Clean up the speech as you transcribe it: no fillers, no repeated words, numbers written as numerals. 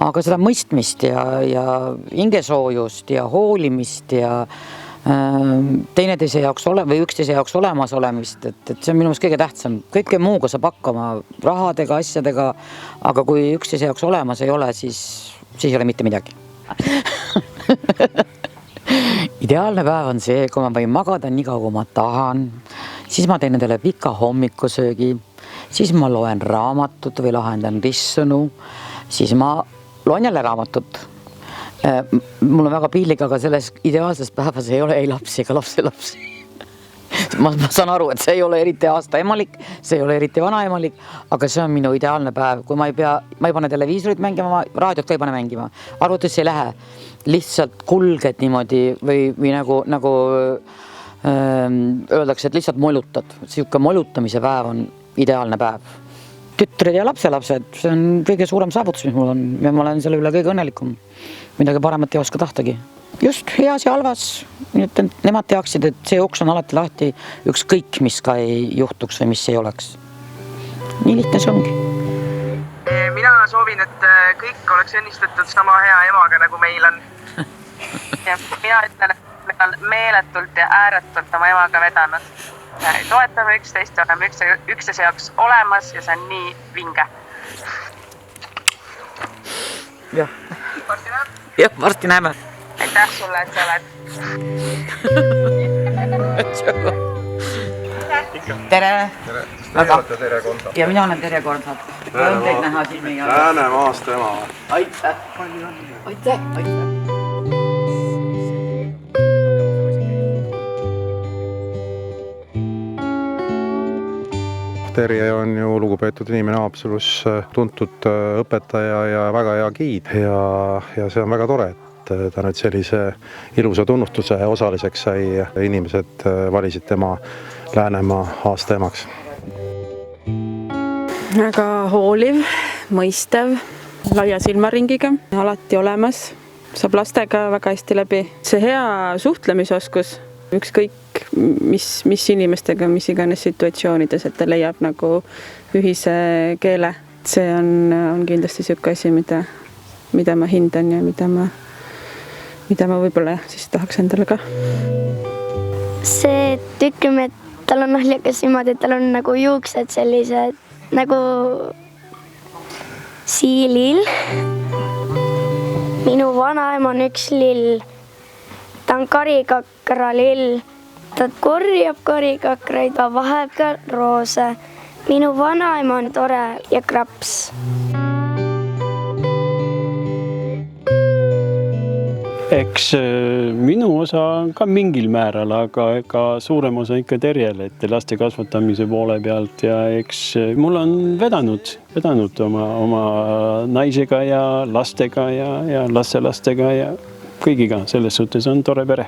aga seda mõistmist ja hingesoojust ja hoolimist ja teineteise jaoks või üksteise jaoks olemas olemist, et see on minu meelest kõige tähtsam. Kõike muuga saab hakkama rahadega, asjadega, aga kui üksteise jaoks olemas ei ole, siis ei ole mitte midagi. Ideaalne päev on see, kui ma võin magada nii kaua, kui ma tahan, siis ma teen endale pika hommikusöögi, siis ma loen raamatut või lahendan ristsõnu, siis ma loen jälle raamatut. Mul on väga piinlik, aga selles ideaalses päevas ei ole ei lapsi ega lapsi. Ma saan aru, et see ei ole eriti aastaemalik, see ei ole eriti vanaemalik, aga see on minu ideaalne päev, kui ma ei pane televiisorit mängima, raadiot ka ei pane mängima, arvutusse ei lähe, lihtsalt kulged niimoodi või nagu öeldakse, et lihtsalt molutad. Siuke molutamise päev on ideaalne päev. Tütred ja lapselapsed, see on kõige suurem saavutus, mis mul on, ja ma olen selle üle kõige õnnelikum. Midagi paremat ei oska tahtagi. Just heas ja halvas, nemad teaksid, et see uks on alati lahti, ükskõik mis ka ei juhtuks või mis ei oleks. Nii lihtne see ongi. Mina soovin, et kõik oleks õnnistatud sama hea emaga, nagu meil on. Ja mina ütlen, et me on meeletult ja ääretult oma emaga vedanud. Toetame üksteist, oleme üksteise jaoks olemas ja see on nii vinge. Jah, varsti näeme. Aitäh sulle, et sa oled. Tere! Tere Konda. Ja mina olen Tere Kordad. Rõõm teid näha siin meie. Läänemaast ema. Aitäh! Aitäh! Terje on ju lugupeetud inimene Haapsalus, tuntud õpetaja ja väga hea giid ja see on väga tore, et ta nüüd sellise ilusa tunnustuse osaliseks sai. Inimesed valisid tema Läänemaa aasta emaks. Väga hooliv, mõistev, laia silmaringiga, alati olemas, saab lastega väga hästi läbi. See hea suhtlemisoskus, ükskõik mis inimestega, mis iganes situatsioonides, et ta leiab nagu ühise keele. See on kindlasti siuke asi, mida ma hindan ja mida ma võib-olla siis tahaks endale ka. See ütleme, et tal on naljakas niimoodi, et tal on nagu juuksed sellised nagu siilill. Minu vanaema on üks lill. Ta on karikakralill. Ta korjab karikakraid, ta vaheb ka roose. Minu vanaema on tore ja kraps. Eks minu osa ka mingil määral, aga suurem osa ikka Terjele, et laste kasvatamise poole pealt ja eks mul on vedanud oma naisega ja lastega ja lastelastega ja kõigiga. Selles suhtes on tore pere.